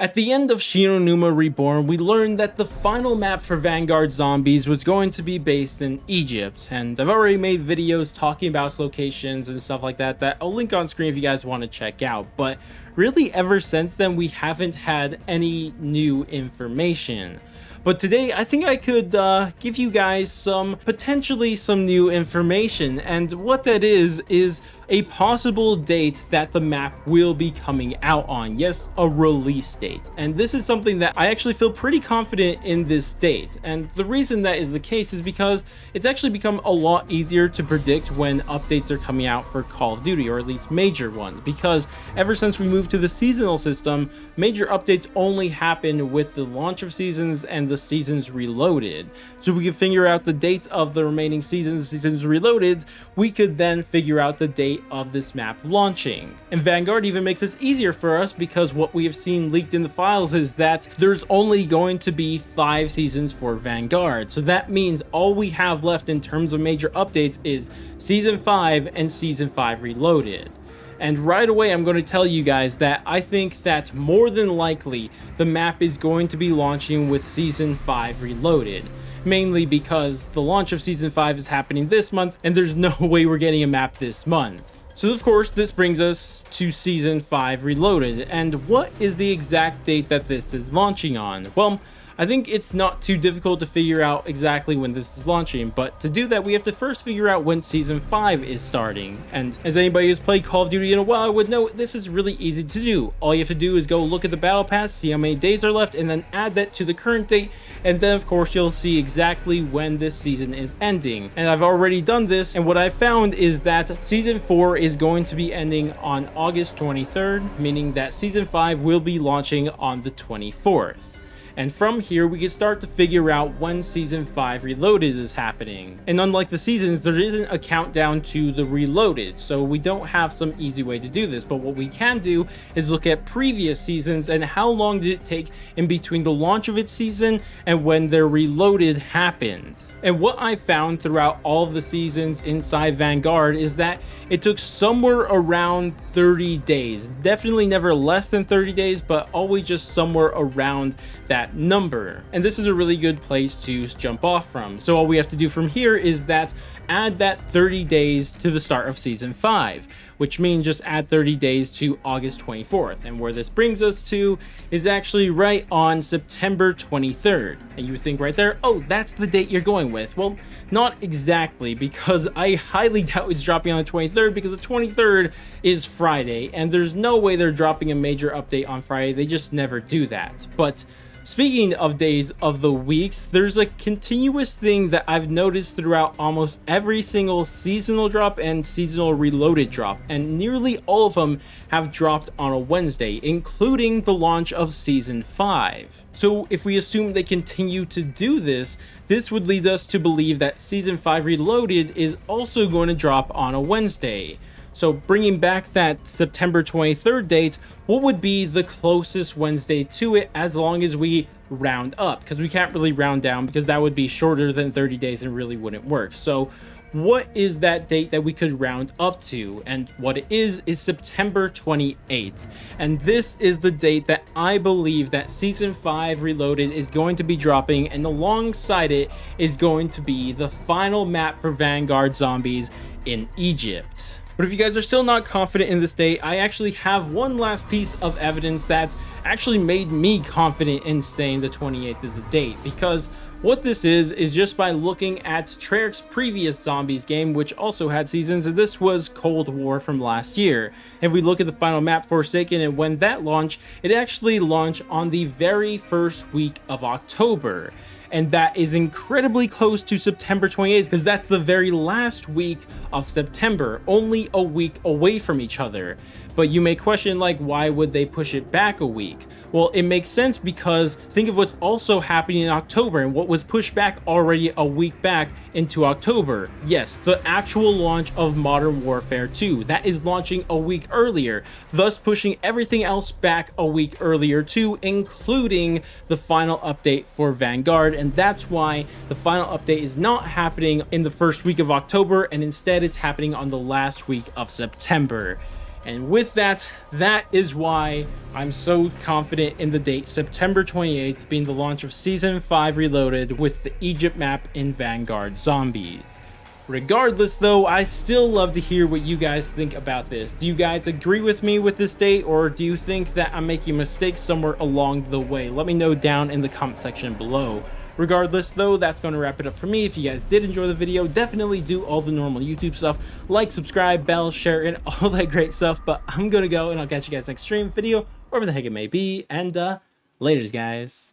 At the end of Shinonuma Reborn, we learned that the final map for Vanguard Zombies was going to be based in Egypt, and I've already made videos talking about its locations and stuff like that that I'll link on screen if you guys want to check out, but really ever since then we haven't had any new information. But today, I think I could give you guys potentially some new information, and what that is a possible date that the map will be coming out on. Yes, a release date. And this is something that I actually feel pretty confident in this date. And the reason that is the case is because it's actually become a lot easier to predict when updates are coming out for Call of Duty, or at least major ones, because ever since we moved to the seasonal system, major updates only happen with the launch of seasons and the seasons reloaded. So we can figure out the dates of the remaining seasons reloaded, we could then figure out the date of this map launching. And Vanguard even makes this easier for us because what we have seen leaked in the files is that there's only going to be 5 seasons for Vanguard. So that means all we have left in terms of major updates is Season 5 and Season 5 Reloaded. And right away, I'm going to tell you guys that I think that more than likely the map is going to be launching with Season 5 Reloaded. Mainly because the launch of Season 5 is happening this month, and there's no way we're getting a map this month. So of course, this brings us to Season 5 Reloaded, and what is the exact date that this is launching on? Well, I think it's not too difficult to figure out exactly when this is launching, but to do that we have to first figure out when Season 5 is starting. And as anybody who's played Call of Duty in a while would know, this is really easy to do. All you have to do is go look at the battle pass, see how many days are left, and then add that to the current date, and then of course you'll see exactly when this season is ending. And I've already done this, and what I found is that Season 4 is going to be ending on August 23rd, meaning that Season 5 will be launching on the 24th. And from here, we can start to figure out when Season 5 Reloaded is happening. And unlike the seasons, there isn't a countdown to the Reloaded, so we don't have some easy way to do this. But what we can do is look at previous seasons and how long did it take in between the launch of its season and when their Reloaded happened. And what I found throughout all of the seasons inside Vanguard is that it took somewhere around 30 days. Definitely never less than 30 days, but always just somewhere around that number. And this is a really good place to jump off from. So all we have to do from here is that add that 30 days to the start of Season 5, which means just add 30 days to August 24th. And where this brings us to is actually right on September 23rd. And you would think right there, oh, that's the date you're going with. Well, not exactly, because I highly doubt it's dropping on the 23rd, because the 23rd is Friday, and there's no way they're dropping a major update on Friday. They just never do that. But speaking of days of the weeks, there's a continuous thing that I've noticed throughout almost every single seasonal drop and seasonal reloaded drop, and nearly all of them have dropped on a Wednesday, including the launch of Season 5. So if we assume they continue to do this, this would lead us to believe that Season 5 Reloaded is also going to drop on a Wednesday. So bringing back that September 23rd date, what would be the closest Wednesday to it as long as we round up? Because we can't really round down, because that would be shorter than 30 days and really wouldn't work. So what is that date that we could round up to? And what it is September 28th. And this is the date that I believe that Season 5 Reloaded is going to be dropping, and alongside it is going to be the final map for Vanguard Zombies in Egypt. But if you guys are still not confident in this date, I actually have one last piece of evidence that actually made me confident in saying the 28th is the date, because what this is just by looking at Treyarch's previous Zombies game, which also had seasons, and this was Cold War from last year. If we look at the final map, Forsaken, and when that launched, it actually launched on the very first week of October. And that is incredibly close to September 28th, because that's the very last week of September, only a week away from each other. But you may question, like, why would they push it back a week? Well, it makes sense because think of what's also happening in October and what was pushed back already a week back into October. Yes, the actual launch of Modern Warfare 2. That is launching a week earlier, thus pushing everything else back a week earlier too, including the final update for Vanguard. And that's why the final update is not happening in the first week of October, and instead it's happening on the last week of September. And with that, that is why I'm so confident in the date September 28th being the launch of Season 5 Reloaded with the Egypt map in Vanguard Zombies. Regardless though, I still love to hear what you guys think about this. Do you guys agree with me with this date, or do you think that I'm making mistakes somewhere along the way? Let me know down in the comment section below. Regardless though, that's going to wrap it up for me. If you guys did enjoy the video, definitely do all the normal YouTube stuff, like, subscribe, bell, share, and all that great stuff. But I'm gonna go, and I'll catch you guys next stream, video, wherever the heck it may be, and laters guys.